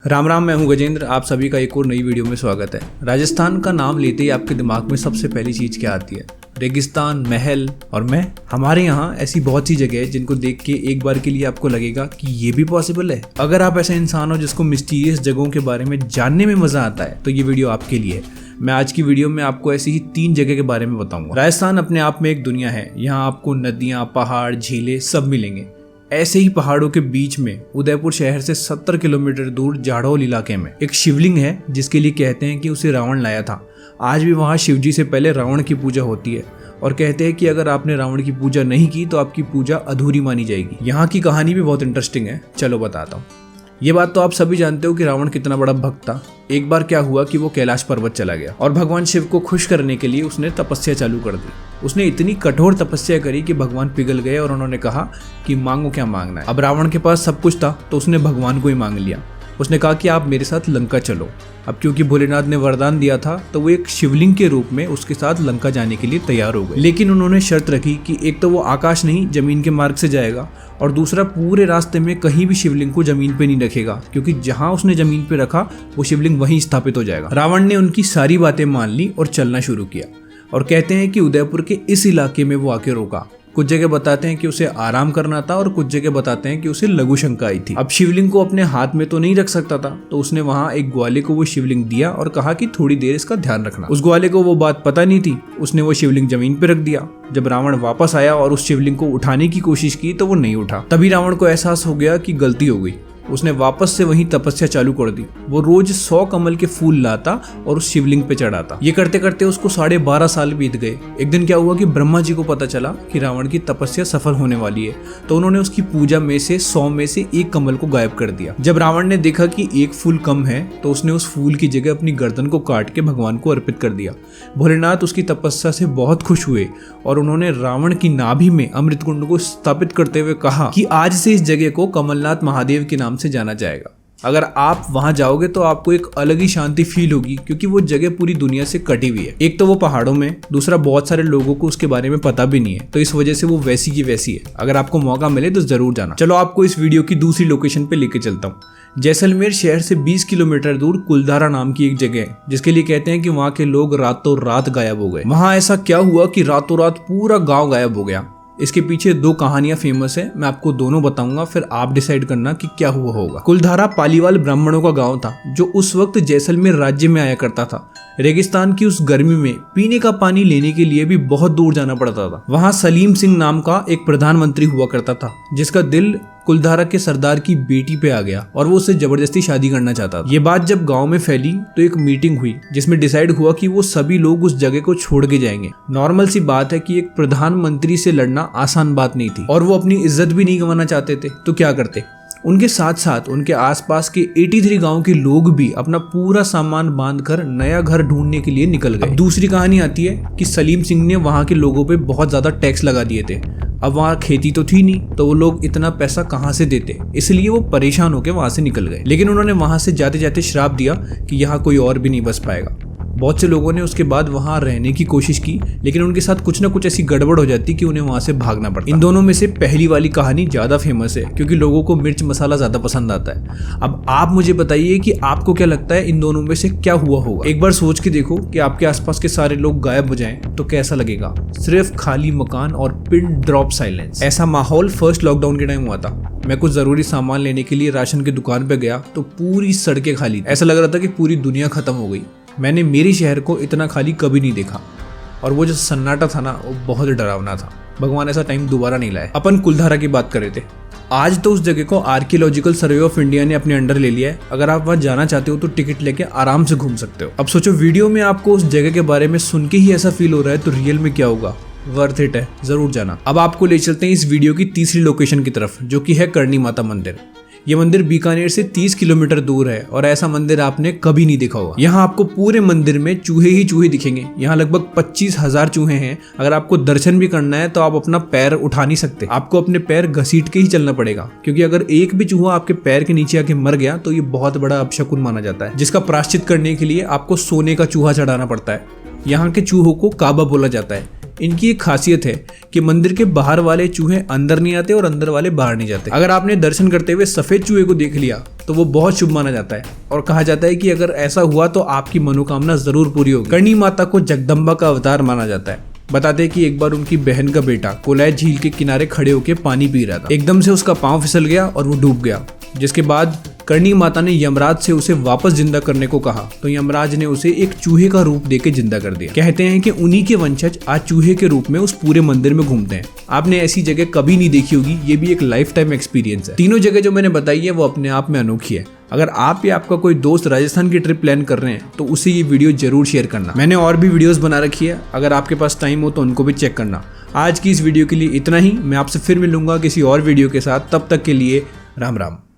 राम राम, मैं हूं गजेंद्र। आप सभी का एक और नई वीडियो में स्वागत है। राजस्थान का नाम लेते ही आपके दिमाग में सबसे पहली चीज क्या आती है? रेगिस्तान, महल और मैं। हमारे यहाँ ऐसी बहुत सी जगह है जिनको देख के एक बार के लिए आपको लगेगा कि ये भी पॉसिबल है। अगर आप ऐसे इंसान हो जिसको मिस्टीरियस जगहों के बारे में जानने में मजा आता है तो ये वीडियो आपके लिए है। मैं आज की वीडियो में आपको ऐसी ही 3 जगह के बारे में बताऊंगा। राजस्थान अपने आप में एक दुनिया है। यहाँ आपको नदियाँ, पहाड़, झीलें सब मिलेंगे। ऐसे ही पहाड़ों के बीच में उदयपुर शहर से 70 किलोमीटर दूर जाडौल इलाके में एक शिवलिंग है जिसके लिए कहते हैं कि उसे रावण लाया था। आज भी वहाँ शिवजी से पहले रावण की पूजा होती है और कहते हैं कि अगर आपने रावण की पूजा नहीं की तो आपकी पूजा अधूरी मानी जाएगी। यहाँ की कहानी भी बहुत इंटरेस्टिंग है, चलो बताता हूँ। ये बात तो आप सभी जानते हो कि रावण कितना बड़ा भक्त था। एक बार क्या हुआ कि वो कैलाश पर्वत चला गया और भगवान शिव को खुश करने के लिए उसने तपस्या चालू कर दी। उसने इतनी कठोर तपस्या करी कि भगवान पिघल गए और उन्होंने कहा कि मांगो क्या मांगना है। अब रावण के पास सब कुछ था तो उसने भगवान को ही मांग लिया। उसने कहा कि आप मेरे साथ लंका चलो। अब क्योंकि भोलेनाथ ने वरदान दिया था तो वो एक शिवलिंग के रूप में उसके साथ लंका जाने के लिए तैयार हो गए। लेकिन उन्होंने शर्त रखी कि एक तो वो आकाश नहीं जमीन के मार्ग से जाएगा और दूसरा पूरे रास्ते में कहीं भी शिवलिंग को जमीन पे नहीं रखेगा, क्योंकि जहां उसने जमीन पे रखा वो शिवलिंग वहीं स्थापित हो जाएगा। रावण ने उनकी सारी बातें मान ली और चलना शुरू किया और कहते हैं कि उदयपुर के इस इलाके में वो आके रोका। कुछ जगह बताते हैं कि उसे आराम करना था और कुछ जगह बताते हैं कि उसे लघु शंका आई थी। अब शिवलिंग को अपने हाथ में तो नहीं रख सकता था तो उसने वहां एक ग्वाले को वो शिवलिंग दिया और कहा कि थोड़ी देर इसका ध्यान रखना। उस ग्वाले को वो बात पता नहीं थी, उसने वो शिवलिंग जमीन पे रख दिया। जब रावण वापस आया और उस शिवलिंग को उठाने की कोशिश की तो वो नहीं उठा। तभी रावण को एहसास हो गया कि गलती हो गई। उसने वापस से वही तपस्या चालू कर दी। वो रोज 100 कमल के फूल लाता और उस शिवलिंग पे चढ़ाता। ये करते करते उसको 12.5 साल बीत गए। एक दिन क्या हुआ कि ब्रह्मा जी को पता चला कि रावण की तपस्या सफल होने वाली है, तो उन्होंने उसकी पूजा में से 100 में से 1 कमल को गायब कर दिया। जब रावण ने देखा कि 1 फूल कम है तो उसने उस फूल की जगह अपनी गर्दन को काट के भगवान को अर्पित कर दिया। भोलेनाथ उसकी तपस्या से बहुत खुश हुए और उन्होंने रावण की नाभि में अमृत कुंड को स्थापित करते हुए कहा कि आज से इस जगह को कमलनाथ महादेव के नाम से जाना जाएगा। अगर आप वहां जाओगे तो आपको एक अलग ही शांति फील होगी, क्योंकि वो जगह पूरी दुनिया से कटी हुई है। एक तो वो पहाड़ों में, दूसरा बहुत सारे लोगों को उसके बारे में पता भी नहीं है, तो इस वजह से वो वैसी की वैसी है। अगर आपको मौका मिले तो जरूर जाना। चलो आपको इस वीडियो की दूसरी लोकेशन पे लेके चलता हूँ। जैसलमेर शहर से 20 किलोमीटर दूर कुलधारा नाम की एक जगह है जिसके लिए कहते हैं कि वहाँ के लोग रातों रात गायब हो गए। वहाँ ऐसा क्या हुआ कि रातों रात पूरा गाँव गायब हो गया। इसके पीछे 2 कहानियां फेमस है, मैं आपको दोनों बताऊंगा, फिर आप डिसाइड करना कि क्या हुआ होगा। कुलधारा पालीवाल ब्राह्मणों का गांव था जो उस वक्त जैसलमेर राज्य में आया करता था। रेगिस्तान की उस गर्मी में पीने का पानी लेने के लिए भी बहुत दूर जाना पड़ता था। वहां सलीम सिंह नाम का एक प्रधानमंत्री हुआ करता था जिसका दिल कुलधारा के सरदार की बेटी पे आ गया और वो उससे जबरदस्ती शादी करना चाहता था। ये बात जब गांव में फैली तो एक मीटिंग हुई जिसमें डिसाइड हुआ कि वो सभी लोग उस जगह को छोड़ के जाएंगे। नॉर्मल सी बात है कि एक प्रधानमंत्री से लड़ना आसान बात नहीं थी और वो अपनी इज्जत भी नहीं गंवाना चाहते थे, तो क्या करते। उनके साथ साथ उनके आसपास के 83 गांव के लोग भी अपना पूरा सामान बांधकर नया घर ढूंढने के लिए निकल गए। दूसरी कहानी आती है कि सलीम सिंह ने वहां के लोगों पे बहुत ज्यादा टैक्स लगा दिए थे। अब वहां खेती तो थी नहीं तो वो लोग इतना पैसा कहां से देते, इसलिए वो परेशान होकर वहां से निकल गए। लेकिन उन्होंने वहां से जाते जाते श्राप दिया कि यहाँ कोई और भी नहीं बस पाएगा। बहुत से लोगों ने उसके बाद वहां रहने की कोशिश की, लेकिन उनके साथ कुछ ना कुछ ऐसी गड़बड़ हो जाती कि उन्हें वहां से भागना पड़ता। इन दोनों में से पहली वाली कहानी ज्यादा फेमस है क्योंकि लोगों को मिर्च मसाला ज्यादा पसंद आता है। अब आप मुझे बताइए कि आपको क्या लगता है इन दोनों में से क्या हुआ होगा। एक बार सोच के देखो कि आपके आसपास के सारे लोग गायब हो जाएं तो कैसा लगेगा। सिर्फ खाली मकान और पिन ड्रॉप साइलेंस। ऐसा माहौल फर्स्ट लॉकडाउन के टाइम हुआ था। मैं कुछ जरूरी सामान लेने के लिए राशन की दुकान पे गया तो पूरी सड़कें खाली। ऐसा लग रहा था कि पूरी दुनिया खत्म हो गई। मैंने मेरे शहर को इतना खाली कभी नहीं देखा और वो जो सन्नाटा था ना वो बहुत डरावना था। भगवान ऐसा टाइम दोबारा नहीं लाए। अपन कुलधारा की बात कर रहे थे। आज तो उस जगह को आर्कियोलॉजिकल सर्वे ऑफ इंडिया ने अपने अंडर ले लिया है। अगर आप वहां जाना चाहते हो तो टिकट लेके आराम से घूम सकते हो। अब सोचो वीडियो में आपको उस जगह के बारे में सुन के ही ऐसा फील हो रहा है तो रियल में क्या होगा। वर्थ इट है, जरूर जाना। अब आपको ले चलते हैं इस वीडियो की तीसरी लोकेशन की तरफ जो कि है करणी माता मंदिर। ये मंदिर बीकानेर से 30 किलोमीटर दूर है और ऐसा मंदिर आपने कभी नहीं देखा होगा। यहाँ आपको पूरे मंदिर में चूहे ही चूहे दिखेंगे। यहाँ लगभग 25,000 चूहे हैं। अगर आपको दर्शन भी करना है तो आप अपना पैर उठा नहीं सकते, आपको अपने पैर घसीट के ही चलना पड़ेगा, क्योंकि अगर एक भी चूहा आपके पैर के नीचे आके मर गया तो ये बहुत बड़ा अपशकुन माना जाता है, जिसका प्रायश्चित करने के लिए आपको सोने का चूहा चढ़ाना पड़ता है। यहाँ के चूहों को काबा बोला जाता है। इनकी एक खासियत है कि मंदिर के बाहर वाले चूहे अंदर नहीं आते और अंदर वाले बाहर नहीं जाते। अगर आपने दर्शन करते हुए सफेद चूहे को देख लिया तो वो बहुत शुभ माना जाता है और कहा जाता है कि अगर ऐसा हुआ तो आपकी मनोकामना जरूर पूरी होगी। करणी माता को जगदम्बा का अवतार माना जाता है। बताते हैं कि एक बार उनकी बहन का बेटा कोलाय झील के किनारे खड़े होकर पानी पी रहा था। एकदम से उसका पांव फिसल गया और वो डूब गया, जिसके बाद करणी माता ने यमराज से उसे वापस जिंदा करने को कहा तो यमराज ने उसे एक चूहे का रूप देके जिंदा कर दिया। कहते हैं कि उन्हीं के वंशज आज चूहे के रूप में उस पूरे मंदिर में घूमते हैं। आपने ऐसी जगह कभी नहीं देखी होगी, ये भी एक लाइफ टाइम एक्सपीरियंस है। तीनों जगह जो मैंने बताई है वो अपने आप में अनोखी है। अगर आप या आपका कोई दोस्त राजस्थान की ट्रिप प्लान कर रहे हैं तो उसे ये वीडियो जरूर शेयर करना। मैंने और भी वीडियोस बना रखी है, अगर आपके पास टाइम हो तो उनको भी चेक करना। आज की इस वीडियो के लिए इतना ही। मैं आपसे फिर मिलूंगा किसी और वीडियो के साथ, तब तक के लिए राम राम।